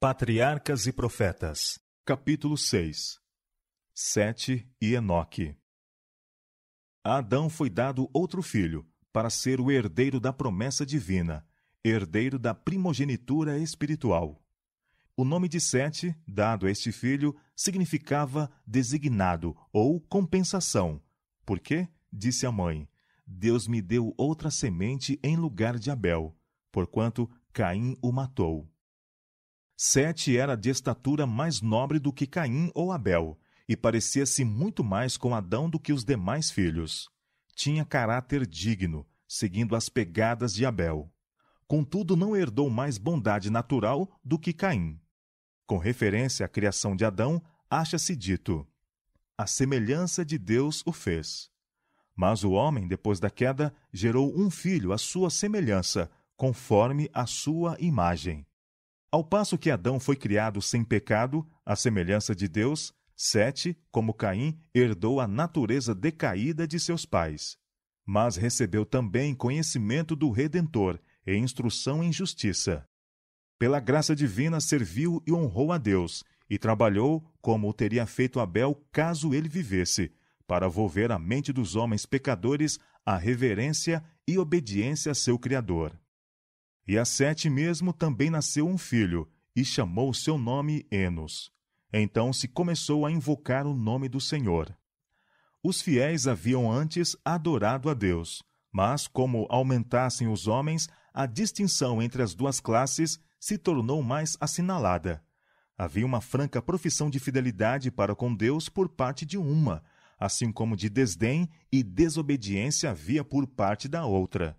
Patriarcas e Profetas. Capítulo 6. Sete e Enoque. A Adão foi dado outro filho, para ser o herdeiro da promessa divina, herdeiro da primogenitura espiritual. O nome de Sete, dado a este filho, significava designado ou compensação. Porque, disse a mãe, Deus me deu outra semente em lugar de Abel, porquanto Caim o matou. Sete era de estatura mais nobre do que Caim ou Abel, e parecia-se muito mais com Adão do que os demais filhos. Tinha caráter digno, seguindo as pegadas de Abel. Contudo, não herdou mais bondade natural do que Caim. Com referência à criação de Adão, acha-se dito: a semelhança de Deus o fez. Mas o homem, depois da queda, gerou um filho à sua semelhança, conforme a sua imagem. Ao passo que Adão foi criado sem pecado, à semelhança de Deus, Sete, como Caim, herdou a natureza decaída de seus pais. Mas recebeu também conhecimento do Redentor e instrução em justiça. Pela graça divina serviu e honrou a Deus, e trabalhou como o teria feito Abel caso ele vivesse, para volver a mente dos homens pecadores à reverência e obediência a seu Criador. E a Sete mesmo também nasceu um filho, e chamou seu nome Enos. Então se começou a invocar o nome do Senhor. Os fiéis haviam antes adorado a Deus, mas como aumentassem os homens, a distinção entre as duas classes se tornou mais assinalada. Havia uma franca profissão de fidelidade para com Deus por parte de uma, assim como de desdém e desobediência havia por parte da outra.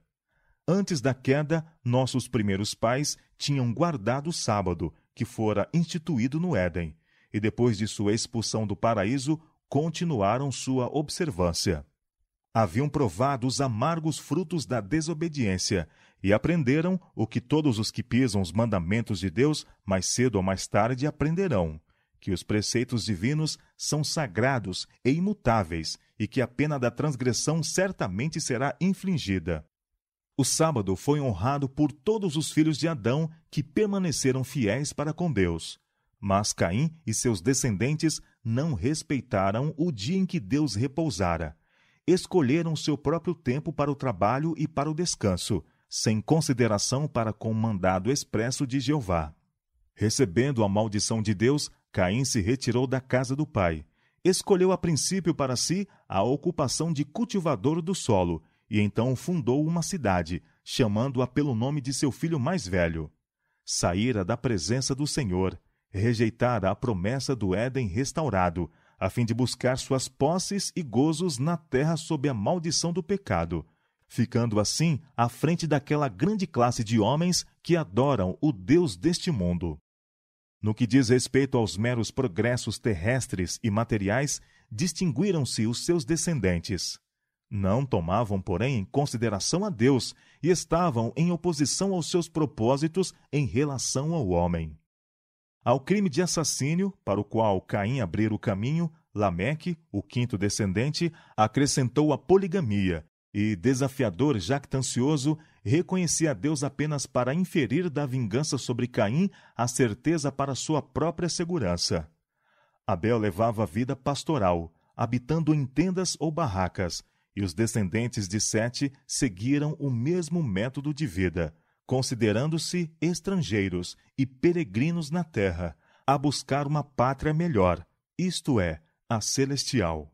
Antes da queda, nossos primeiros pais tinham guardado o sábado, que fora instituído no Éden, e depois de sua expulsão do paraíso, continuaram sua observância. Haviam provado os amargos frutos da desobediência e aprenderam o que todos os que pisam os mandamentos de Deus, mais cedo ou mais tarde, aprenderão, que os preceitos divinos são sagrados e imutáveis e que a pena da transgressão certamente será infligida. O sábado foi honrado por todos os filhos de Adão que permaneceram fiéis para com Deus. Mas Caim e seus descendentes não respeitaram o dia em que Deus repousara. Escolheram seu próprio tempo para o trabalho e para o descanso, sem consideração para com o mandado expresso de Jeová. Recebendo a maldição de Deus, Caim se retirou da casa do pai. Escolheu a princípio para si a ocupação de cultivador do solo, e então fundou uma cidade, chamando-a pelo nome de seu filho mais velho. Saíra da presença do Senhor, rejeitara a promessa do Éden restaurado, a fim de buscar suas posses e gozos na terra sob a maldição do pecado, ficando assim à frente daquela grande classe de homens que adoram o Deus deste mundo. No que diz respeito aos meros progressos terrestres e materiais, distinguiram-se os seus descendentes. Não tomavam, porém, em consideração a Deus e estavam em oposição aos seus propósitos em relação ao homem. Ao crime de assassínio, para o qual Caim abrira o caminho, Lameque, o quinto descendente, acrescentou a poligamia e, desafiador jactancioso, reconhecia a Deus apenas para inferir da vingança sobre Caim a certeza para sua própria segurança. Abel levava a vida pastoral, habitando em tendas ou barracas, e os descendentes de Sete seguiram o mesmo método de vida, considerando-se estrangeiros e peregrinos na terra, a buscar uma pátria melhor, isto é, a celestial.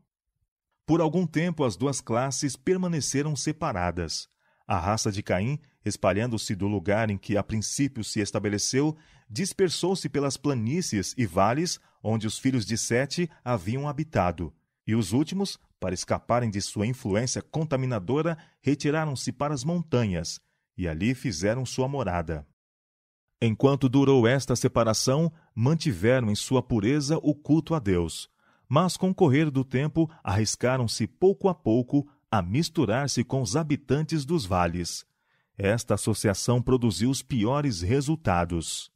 Por algum tempo as duas classes permaneceram separadas. A raça de Caim, espalhando-se do lugar em que a princípio se estabeleceu, dispersou-se pelas planícies e vales onde os filhos de Sete haviam habitado, e os últimos, para escaparem de sua influência contaminadora, retiraram-se para as montanhas, e ali fizeram sua morada. Enquanto durou esta separação, mantiveram em sua pureza o culto a Deus, mas com o correr do tempo arriscaram-se pouco a pouco a misturar-se com os habitantes dos vales. Esta associação produziu os piores resultados.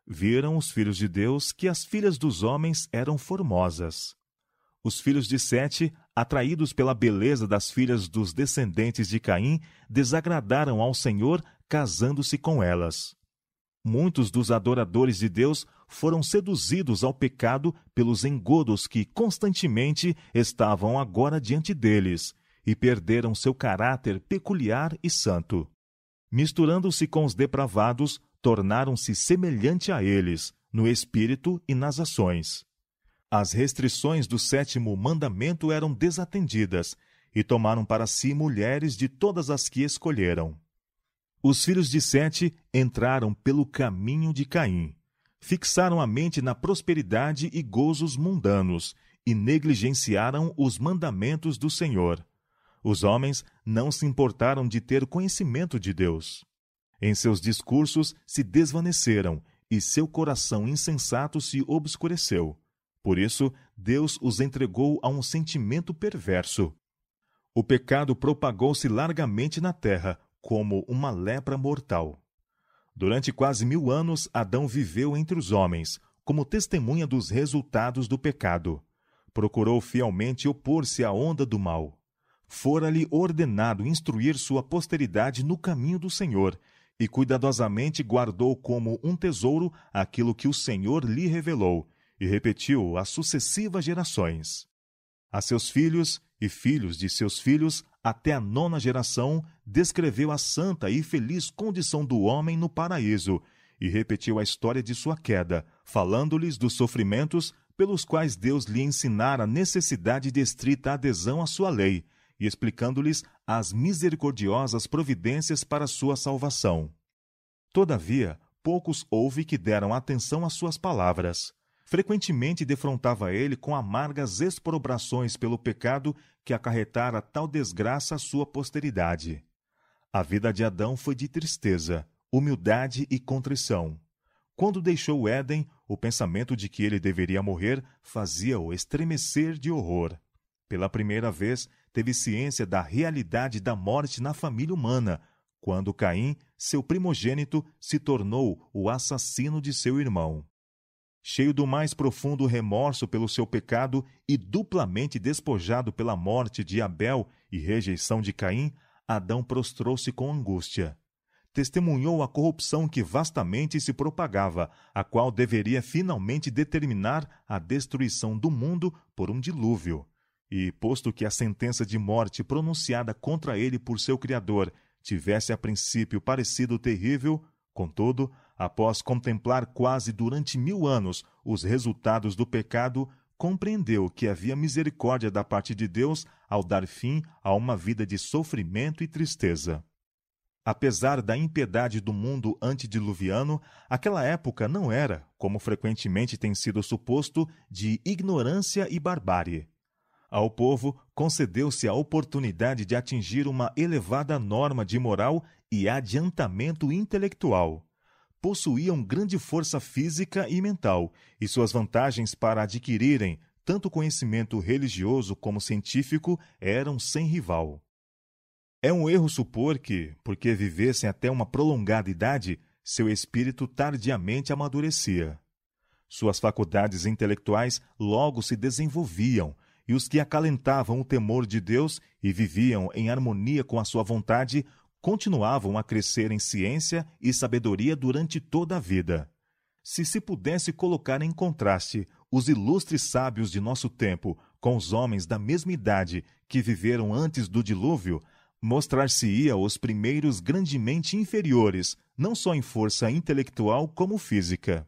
Viram os filhos de Deus que as filhas dos homens eram formosas. Os filhos de Sete, atraídos pela beleza das filhas dos descendentes de Caim, desagradaram ao Senhor, casando-se com elas. muitos dos adoradores de Deus foram seduzidos ao pecado pelos engodos que constantemente estavam agora diante deles e perderam seu caráter peculiar e santo. Misturando-se com os depravados, tornaram-se semelhante a eles, no espírito e nas ações. As restrições do 7º mandamento eram desatendidas e tomaram para si mulheres de todas as que escolheram. Os filhos de Sete entraram pelo caminho de Caim, fixaram a mente na prosperidade e gozos mundanos e negligenciaram os mandamentos do Senhor. Os homens não se importaram de ter conhecimento de Deus. Em seus discursos se desvaneceram e seu coração insensato se obscureceu. Por isso, Deus os entregou a um sentimento perverso. O pecado propagou-se largamente na terra, como uma lepra mortal. Durante quase 1000 anos, Adão viveu entre os homens, como testemunha dos resultados do pecado. Procurou fielmente opor-se à onda do mal. Fora-lhe ordenado instruir sua posteridade no caminho do Senhor, e cuidadosamente guardou como um tesouro aquilo que o Senhor lhe revelou, e repetiu às sucessivas gerações. A seus filhos e filhos de seus filhos, até a 9ª geração, descreveu a santa e feliz condição do homem no paraíso, e repetiu a história de sua queda, falando-lhes dos sofrimentos pelos quais Deus lhe ensinara a necessidade de estrita adesão à sua lei, e explicando-lhes as misericordiosas providências para sua salvação. Todavia, poucos houve que deram atenção às suas palavras. Frequentemente defrontava ele com amargas exprobrações pelo pecado que acarretara tal desgraça à sua posteridade. A vida de Adão foi de tristeza, humildade e contrição. Quando deixou o Éden, o pensamento de que ele deveria morrer fazia-o estremecer de horror. Pela primeira vez, teve ciência da realidade da morte na família humana, quando Caim, seu primogênito, se tornou o assassino de seu irmão. Cheio do mais profundo remorso pelo seu pecado e duplamente despojado pela morte de Abel e rejeição de Caim, Adão prostrou-se com angústia. Testemunhou a corrupção que vastamente se propagava, a qual deveria finalmente determinar a destruição do mundo por um dilúvio. E, posto que a sentença de morte pronunciada contra ele por seu Criador tivesse a princípio parecido terrível, contudo, após contemplar quase durante 1000 anos os resultados do pecado, compreendeu que havia misericórdia da parte de Deus ao dar fim a uma vida de sofrimento e tristeza. Apesar da impiedade do mundo antediluviano, aquela época não era, como frequentemente tem sido suposto, de ignorância e barbárie. Ao povo concedeu-se a oportunidade de atingir uma elevada norma de moral e adiantamento intelectual. Possuíam grande força física e mental, e suas vantagens para adquirirem tanto conhecimento religioso como científico eram sem rival. É um erro supor que, porque vivessem até uma prolongada idade, seu espírito tardiamente amadurecia. Suas faculdades intelectuais logo se desenvolviam, e os que acalentavam o temor de Deus e viviam em harmonia com a sua vontade continuavam a crescer em ciência e sabedoria durante toda a vida. Se pudesse colocar em contraste os ilustres sábios de nosso tempo com os homens da mesma idade que viveram antes do dilúvio, mostrar-se-ia os primeiros grandemente inferiores, não só em força intelectual como física.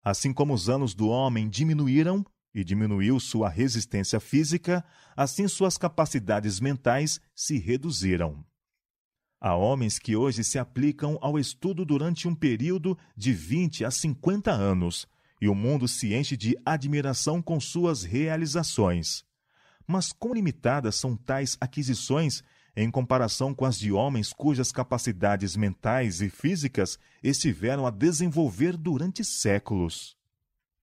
Assim como os anos do homem diminuíram, e diminuiu sua resistência física, assim suas capacidades mentais se reduziram. Há homens que hoje se aplicam ao estudo durante um período de 20 a 50 anos, e o mundo se enche de admiração com suas realizações. Mas quão limitadas são tais aquisições em comparação com as de homens cujas capacidades mentais e físicas estiveram a desenvolver durante séculos.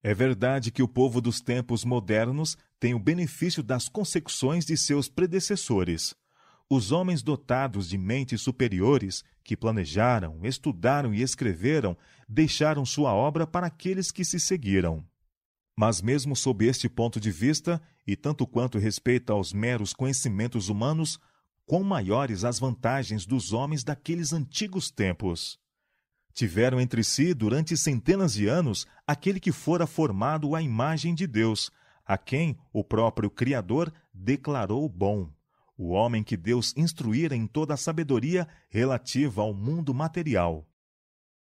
É verdade que o povo dos tempos modernos tem o benefício das consecuções de seus predecessores. Os homens dotados de mentes superiores, que planejaram, estudaram e escreveram, deixaram sua obra para aqueles que se seguiram. Mas mesmo sob este ponto de vista, e tanto quanto respeita aos meros conhecimentos humanos, quão maiores as vantagens dos homens daqueles antigos tempos! Tiveram entre si, durante centenas de anos, aquele que fora formado à imagem de Deus, a quem o próprio Criador declarou bom, o homem que Deus instruíra em toda a sabedoria relativa ao mundo material.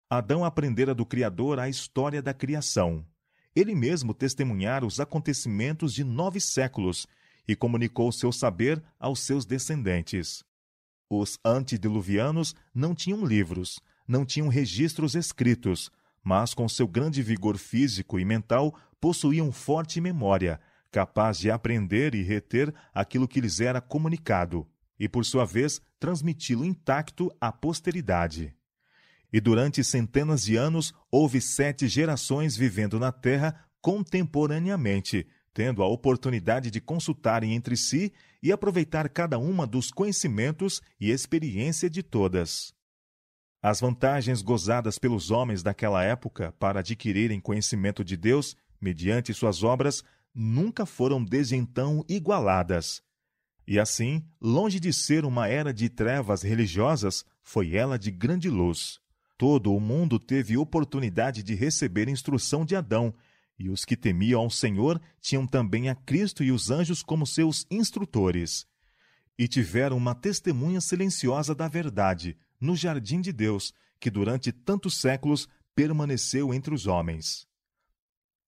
Adão aprendera do Criador a história da criação. Ele mesmo testemunhara os acontecimentos de 9 séculos e comunicou seu saber aos seus descendentes. Os antediluvianos não tinham livros, não tinham registros escritos, mas com seu grande vigor físico e mental possuíam forte memória, capaz de aprender e reter aquilo que lhes era comunicado, e por sua vez transmiti-lo intacto à posteridade. E durante centenas de anos houve 7 gerações vivendo na terra contemporaneamente, tendo a oportunidade de consultarem entre si e aproveitar cada uma dos conhecimentos e experiência de todas. As vantagens gozadas pelos homens daquela época para adquirirem conhecimento de Deus, mediante suas obras, nunca foram desde então igualadas. E assim, longe de ser uma era de trevas religiosas, foi ela de grande luz. Todo o mundo teve oportunidade de receber instrução de Adão, e os que temiam ao Senhor tinham também a Cristo e os anjos como seus instrutores. E tiveram uma testemunha silenciosa da verdade, no jardim de Deus, que durante tantos séculos permaneceu entre os homens.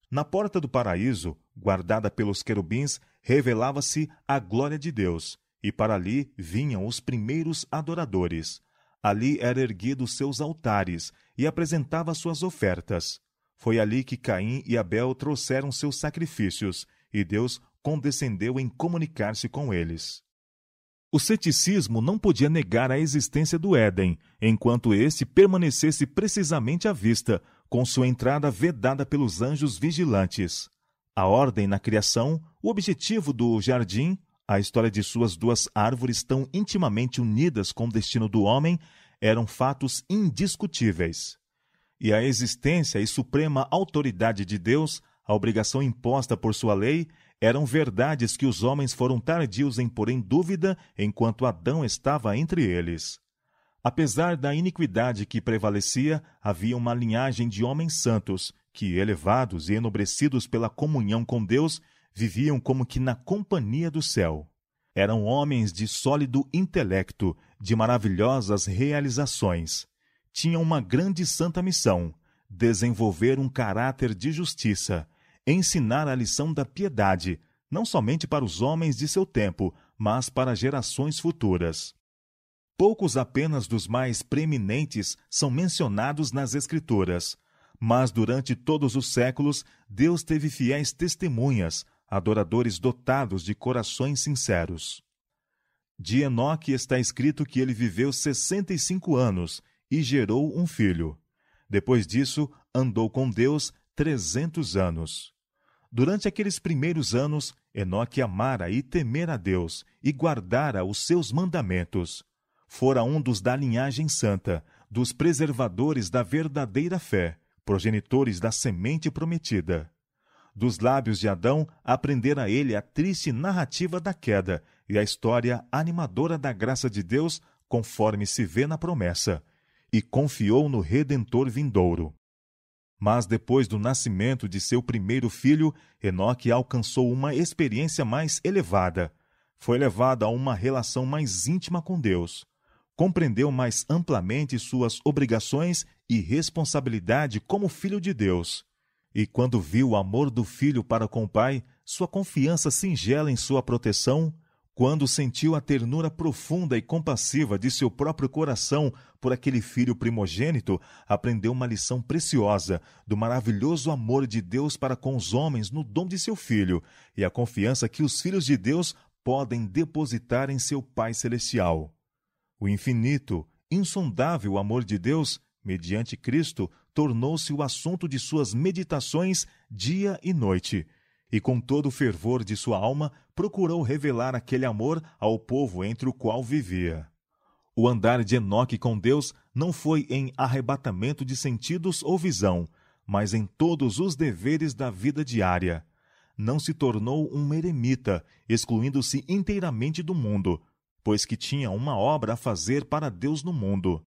Na porta do paraíso, guardada pelos querubins, revelava-se a glória de Deus, e para ali vinham os primeiros adoradores. Ali eram erguidos seus altares, e apresentava suas ofertas. Foi ali que Caim e Abel trouxeram seus sacrifícios, e Deus condescendeu em comunicar-se com eles. O ceticismo não podia negar a existência do Éden, enquanto este permanecesse precisamente à vista, com sua entrada vedada pelos anjos vigilantes. A ordem na criação, o objetivo do jardim, a história de suas 2 árvores tão intimamente unidas com o destino do homem, eram fatos indiscutíveis. E a existência e suprema autoridade de Deus, a obrigação imposta por sua lei, eram verdades que os homens foram tardios em pôr em dúvida enquanto Adão estava entre eles. Apesar da iniquidade que prevalecia, havia uma linhagem de homens santos que, elevados e enobrecidos pela comunhão com Deus, viviam como que na companhia do céu. Eram homens de sólido intelecto, de maravilhosas realizações. Tinham uma grande e santa missão: desenvolver um caráter de justiça, ensinar a lição da piedade, não somente para os homens de seu tempo, mas para gerações futuras. Poucos apenas dos mais preeminentes são mencionados nas Escrituras, mas durante todos os séculos Deus teve fiéis testemunhas, adoradores dotados de corações sinceros. De Enoque está escrito que ele viveu 65 anos e gerou um filho. Depois disso, andou com Deus 300 anos. Durante aqueles primeiros anos, Enoque amara e temera a Deus e guardara os seus mandamentos. Fora um dos da linhagem santa, dos preservadores da verdadeira fé, progenitores da semente prometida. Dos lábios de Adão aprendera ele a triste narrativa da queda e a história animadora da graça de Deus, conforme se vê na promessa, e confiou no Redentor vindouro. Mas depois do nascimento de seu primeiro filho, Enoque alcançou uma experiência mais elevada. Foi levado a uma relação mais íntima com Deus. Compreendeu mais amplamente suas obrigações e responsabilidade como filho de Deus. E quando viu o amor do filho para com o pai, sua confiança singela em sua proteção, quando sentiu a ternura profunda e compassiva de seu próprio coração por aquele filho primogênito, aprendeu uma lição preciosa do maravilhoso amor de Deus para com os homens no dom de seu filho e a confiança que os filhos de Deus podem depositar em seu Pai Celestial. O infinito, insondável amor de Deus, mediante Cristo, tornou-se o assunto de suas meditações dia e noite, e com todo o fervor de sua alma procurou revelar aquele amor ao povo entre o qual vivia. O andar de Enoque com Deus não foi em arrebatamento de sentidos ou visão, mas em todos os deveres da vida diária. Não se tornou um eremita, excluindo-se inteiramente do mundo, pois que tinha uma obra a fazer para Deus no mundo.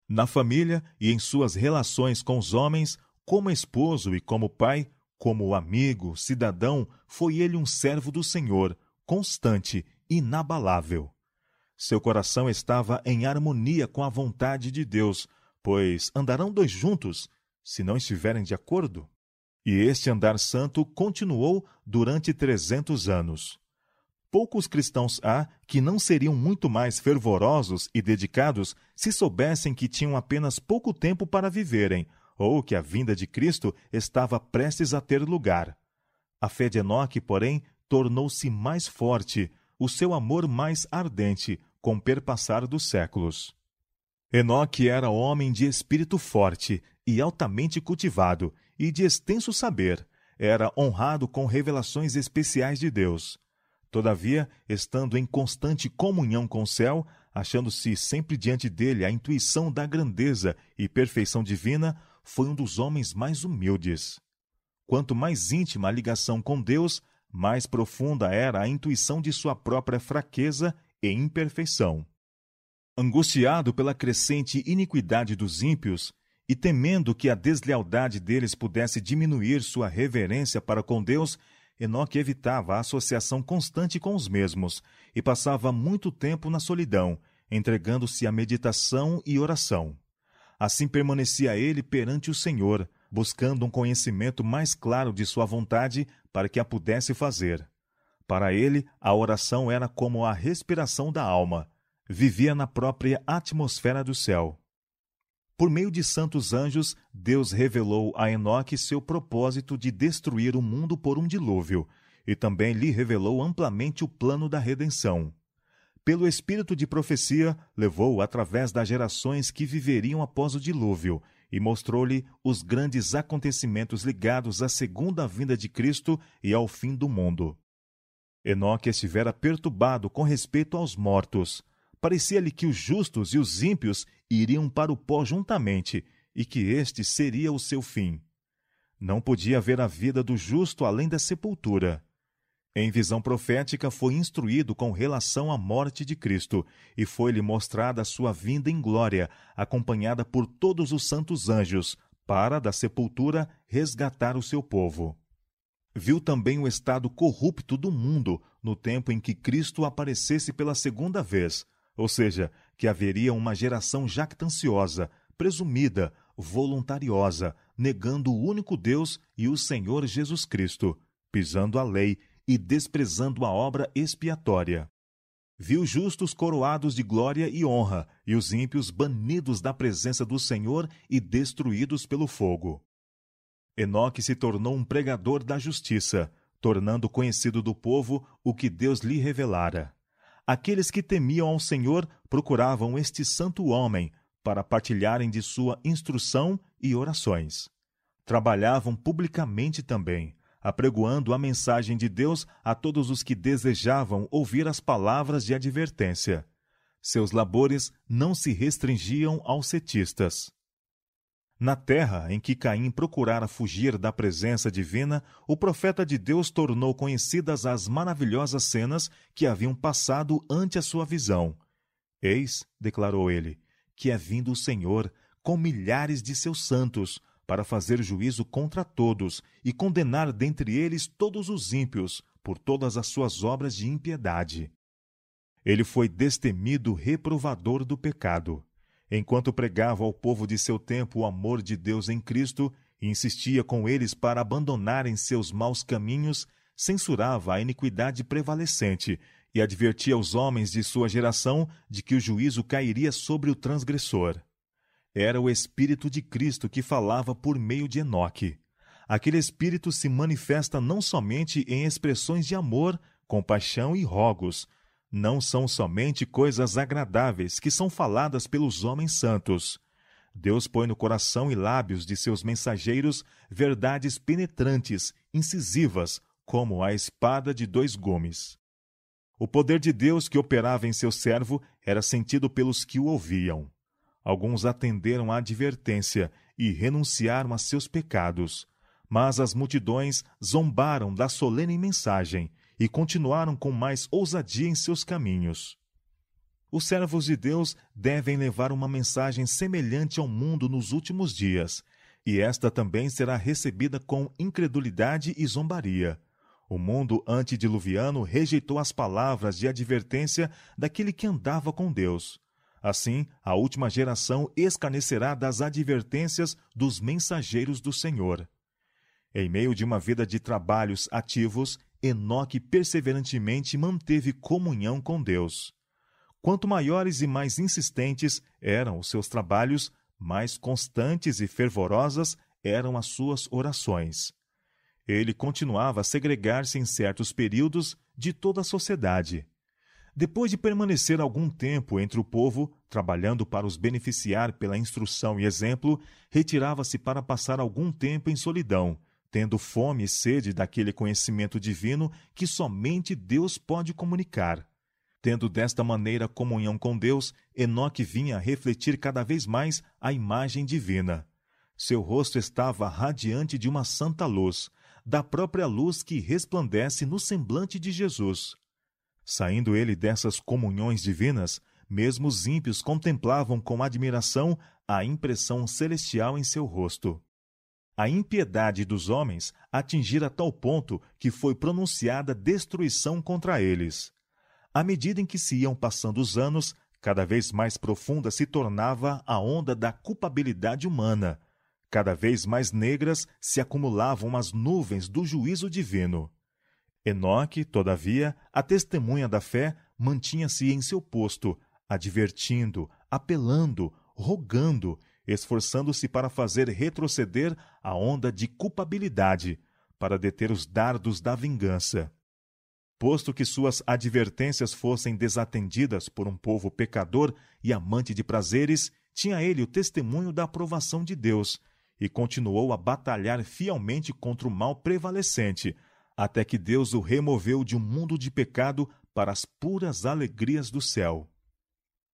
Na família e em suas relações com os homens, como esposo e como pai, como amigo, cidadão, foi ele um servo do Senhor, constante, inabalável. Seu coração estava em harmonia com a vontade de Deus, pois andarão dois juntos, se não estiverem de acordo? E este andar santo continuou durante 300 anos. Poucos cristãos há que não seriam muito mais fervorosos e dedicados se soubessem que tinham apenas pouco tempo para viverem, ou que a vinda de Cristo estava prestes a ter lugar. A fé de Enoque, porém, tornou-se mais forte, o seu amor mais ardente, com o perpassar dos séculos. Enoque era homem de espírito forte e altamente cultivado, e de extenso saber. Era honrado com revelações especiais de Deus. Todavia, estando em constante comunhão com o céu, achando-se sempre diante dele a intuição da grandeza e perfeição divina, foi um dos homens mais humildes. Quanto mais íntima a ligação com Deus, mais profunda era a intuição de sua própria fraqueza e imperfeição. Angustiado pela crescente iniquidade dos ímpios, e temendo que a deslealdade deles pudesse diminuir sua reverência para com Deus, Enoque evitava a associação constante com os mesmos e passava muito tempo na solidão, entregando-se à meditação e oração. Assim permanecia ele perante o Senhor, buscando um conhecimento mais claro de sua vontade para que a pudesse fazer. Para ele, a oração era como a respiração da alma. Vivia na própria atmosfera do céu. Por meio de santos anjos, Deus revelou a Enoque seu propósito de destruir o mundo por um dilúvio, e também lhe revelou amplamente o plano da redenção. Pelo espírito de profecia, levou-o através das gerações que viveriam após o dilúvio, e mostrou-lhe os grandes acontecimentos ligados à segunda vinda de Cristo e ao fim do mundo. Enoque estivera perturbado com respeito aos mortos. Parecia-lhe que os justos e os ímpios iriam para o pó juntamente, e que este seria o seu fim. Não podia haver a vida do justo além da sepultura. Em visão profética foi instruído com relação à morte de Cristo, e foi-lhe mostrada a sua vinda em glória, acompanhada por todos os santos anjos, para, da sepultura, resgatar o seu povo. Viu também o estado corrupto do mundo no tempo em que Cristo aparecesse pela segunda vez, ou seja, que haveria uma geração jactanciosa, presumida, voluntariosa, negando o único Deus e o Senhor Jesus Cristo, pisando a lei e desprezando a obra expiatória. Viu justos coroados de glória e honra, e os ímpios banidos da presença do Senhor e destruídos pelo fogo. Enoque se tornou um pregador da justiça, tornando conhecido do povo o que Deus lhe revelara. Aqueles que temiam ao Senhor procuravam este santo homem para partilharem de sua instrução e orações. Trabalhavam publicamente também, apregoando a mensagem de Deus a todos os que desejavam ouvir as palavras de advertência. Seus labores não se restringiam aos cetistas. Na terra em que Caim procurara fugir da presença divina, o profeta de Deus tornou conhecidas as maravilhosas cenas que haviam passado ante a sua visão. Eis, declarou ele, que é vindo o Senhor com milhares de seus santos, para fazer juízo contra todos e condenar dentre eles todos os ímpios por todas as suas obras de impiedade. Ele foi destemido reprovador do pecado. Enquanto pregava ao povo de seu tempo o amor de Deus em Cristo e insistia com eles para abandonarem seus maus caminhos, censurava a iniquidade prevalecente e advertia os homens de sua geração de que o juízo cairia sobre o transgressor. Era o Espírito de Cristo que falava por meio de Enoque. Aquele Espírito se manifesta não somente em expressões de amor, compaixão e rogos. Não são somente coisas agradáveis que são faladas pelos homens santos. Deus põe no coração e lábios de seus mensageiros verdades penetrantes, incisivas, como a espada de dois gumes. O poder de Deus que operava em seu servo era sentido pelos que o ouviam. Alguns atenderam à advertência e renunciaram a seus pecados, mas as multidões zombaram da solene mensagem e continuaram com mais ousadia em seus caminhos. Os servos de Deus devem levar uma mensagem semelhante ao mundo nos últimos dias, e esta também será recebida com incredulidade e zombaria. O mundo antediluviano rejeitou as palavras de advertência daquele que andava com Deus. Assim, a última geração escarnecerá das advertências dos mensageiros do Senhor. Em meio de uma vida de trabalhos ativos, Enoque perseverantemente manteve comunhão com Deus. Quanto maiores e mais insistentes eram os seus trabalhos, mais constantes e fervorosas eram as suas orações. Ele continuava a segregar-se em certos períodos de toda a sociedade. Depois de permanecer algum tempo entre o povo, trabalhando para os beneficiar pela instrução e exemplo, retirava-se para passar algum tempo em solidão, tendo fome e sede daquele conhecimento divino que somente Deus pode comunicar. Tendo desta maneira comunhão com Deus, Enoque vinha a refletir cada vez mais a imagem divina. Seu rosto estava radiante de uma santa luz, da própria luz que resplandece no semblante de Jesus. Saindo ele dessas comunhões divinas, mesmo os ímpios contemplavam com admiração a impressão celestial em seu rosto. A impiedade dos homens atingira tal ponto que foi pronunciada destruição contra eles. À medida em que se iam passando os anos, cada vez mais profunda se tornava a onda da culpabilidade humana. Cada vez mais negras se acumulavam as nuvens do juízo divino. Enoque, todavia, a testemunha da fé, mantinha-se em seu posto, advertindo, apelando, rogando, esforçando-se para fazer retroceder a onda de culpabilidade, para deter os dardos da vingança. Posto que suas advertências fossem desatendidas por um povo pecador e amante de prazeres, tinha ele o testemunho da aprovação de Deus, e continuou a batalhar fielmente contra o mal prevalecente, até que Deus o removeu de um mundo de pecado para as puras alegrias do céu.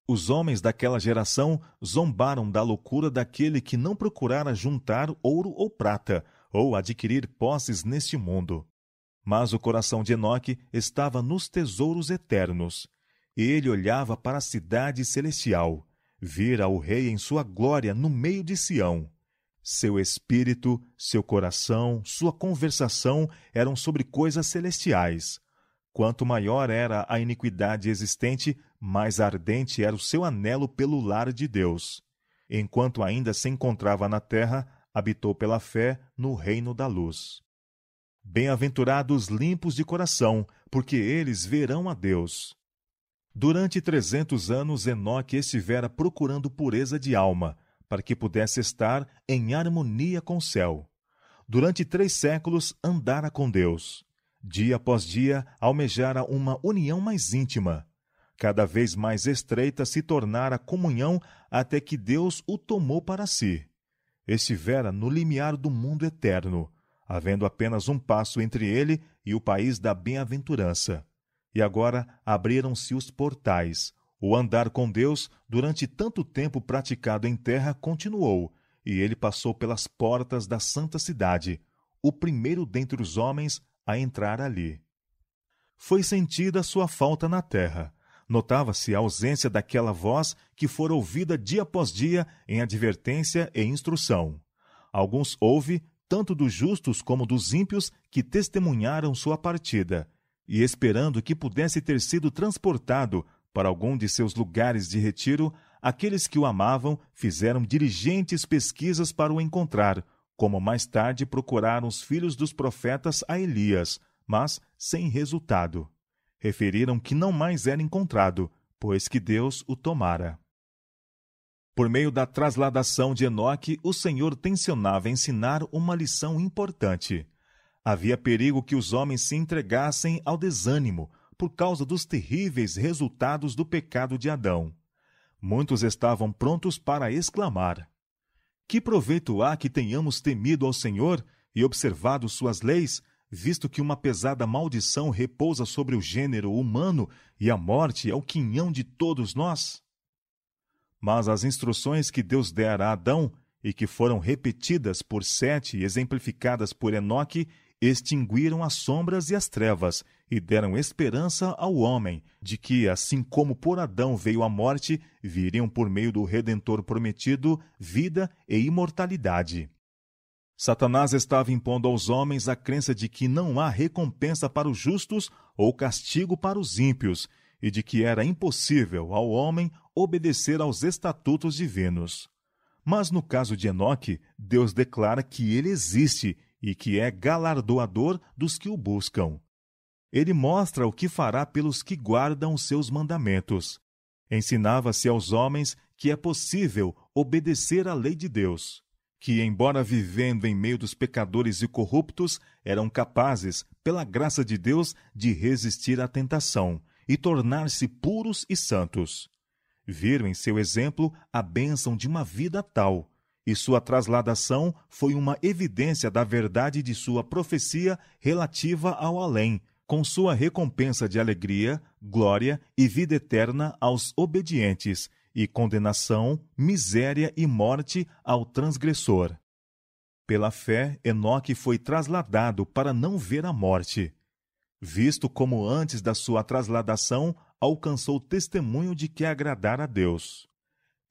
Os homens daquela geração zombaram da loucura daquele que não procurara juntar ouro ou prata, ou adquirir posses neste mundo. Mas o coração de Enoque estava nos tesouros eternos. Ele olhava para a cidade celestial, vira o rei em sua glória no meio de Sião. Seu espírito, seu coração, sua conversação eram sobre coisas celestiais. Quanto maior era a iniquidade existente, mais ardente era o seu anelo pelo lar de Deus. Enquanto ainda se encontrava na terra, habitou pela fé no reino da luz. Bem-aventurados limpos de coração, porque eles verão a Deus. Durante 300 anos, Enoque estivera procurando pureza de alma, para que pudesse estar em harmonia com o céu. Durante 3 séculos andara com Deus. Dia após dia, almejara uma união mais íntima. Cada vez mais estreita se tornara a comunhão até que Deus o tomou para si. Estivera no limiar do mundo eterno, havendo apenas um passo entre ele e o país da bem-aventurança. E agora abriram-se os portais. O andar com Deus, durante tanto tempo praticado em terra, continuou, e ele passou pelas portas da santa cidade, o primeiro dentre os homens a entrar ali. Foi sentida sua falta na terra. Notava-se a ausência daquela voz que fora ouvida dia após dia em advertência e instrução. Alguns houve, tanto dos justos como dos ímpios, que testemunharam sua partida, e esperando que pudesse ter sido transportado para algum de seus lugares de retiro, aqueles que o amavam fizeram diligentes pesquisas para o encontrar, como mais tarde procuraram os filhos dos profetas a Elias, mas sem resultado. Referiram que não mais era encontrado, pois que Deus o tomara. Por meio da trasladação de Enoque, o Senhor tencionava ensinar uma lição importante. Havia perigo que os homens se entregassem ao desânimo por causa dos terríveis resultados do pecado de Adão. Muitos estavam prontos para exclamar: que proveito há que tenhamos temido ao Senhor e observado suas leis, visto que uma pesada maldição repousa sobre o gênero humano e a morte é o quinhão de todos nós? Mas as instruções que Deus dera a Adão, e que foram repetidas por Sete e exemplificadas por Enoque, extinguiram as sombras e as trevas, e deram esperança ao homem de que, assim como por Adão veio a morte, viriam por meio do Redentor prometido vida e imortalidade. Satanás estava impondo aos homens a crença de que não há recompensa para os justos ou castigo para os ímpios, e de que era impossível ao homem obedecer aos estatutos divinos. Mas no caso de Enoque, Deus declara que ele existe e que é galardoador dos que o buscam. Ele mostra o que fará pelos que guardam os seus mandamentos. Ensinava-se aos homens que é possível obedecer à lei de Deus, que, embora vivendo em meio dos pecadores e corruptos, eram capazes, pela graça de Deus, de resistir à tentação e tornar-se puros e santos. Viram em seu exemplo a bênção de uma vida tal, e sua trasladação foi uma evidência da verdade de sua profecia relativa ao além, com sua recompensa de alegria, glória e vida eterna aos obedientes, e condenação, miséria e morte ao transgressor. Pela fé, Enoque foi trasladado para não ver a morte. Visto como antes da sua trasladação, alcançou testemunho de que agradara a Deus.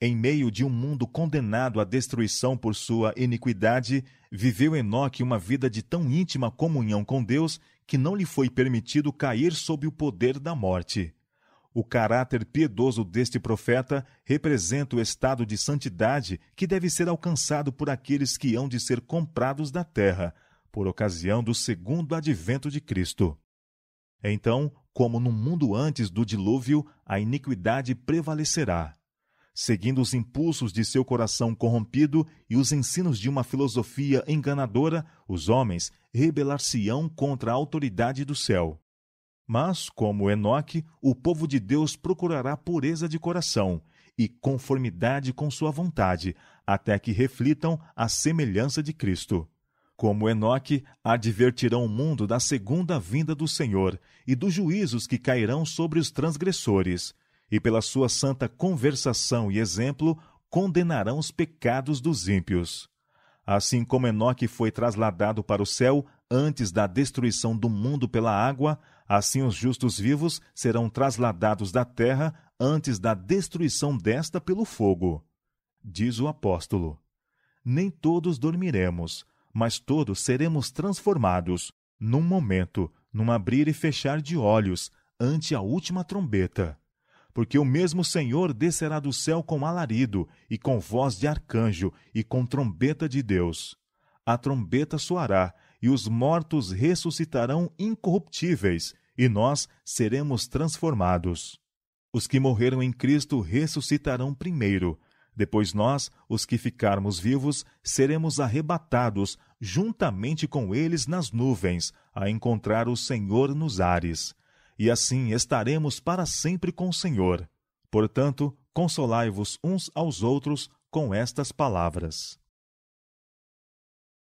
Em meio de um mundo condenado à destruição por sua iniquidade, viveu Enoque uma vida de tão íntima comunhão com Deus que não lhe foi permitido cair sob o poder da morte. O caráter piedoso deste profeta representa o estado de santidade que deve ser alcançado por aqueles que hão de ser comprados da terra, por ocasião do segundo advento de Cristo. Então, como no mundo antes do dilúvio, a iniquidade prevalecerá. Seguindo os impulsos de seu coração corrompido e os ensinos de uma filosofia enganadora, os homens rebelar-se-ão contra a autoridade do céu. Mas, como Enoque, o povo de Deus procurará pureza de coração e conformidade com sua vontade, até que reflitam a semelhança de Cristo. Como Enoque, advertirão o mundo da segunda vinda do Senhor e dos juízos que cairão sobre os transgressores, e pela sua santa conversação e exemplo, condenarão os pecados dos ímpios. Assim como Enoque foi trasladado para o céu antes da destruição do mundo pela água, assim os justos vivos serão trasladados da terra antes da destruição desta pelo fogo. Diz o apóstolo: nem todos dormiremos, mas todos seremos transformados, num momento, num abrir e fechar de olhos, ante a última trombeta. Porque o mesmo Senhor descerá do céu com alarido, e com voz de arcanjo, e com trombeta de Deus. A trombeta soará, e os mortos ressuscitarão incorruptíveis, e nós seremos transformados. Os que morreram em Cristo ressuscitarão primeiro. Depois nós, os que ficarmos vivos, seremos arrebatados juntamente com eles nas nuvens, a encontrar o Senhor nos ares. E assim estaremos para sempre com o Senhor. Portanto, consolai-vos uns aos outros com estas palavras.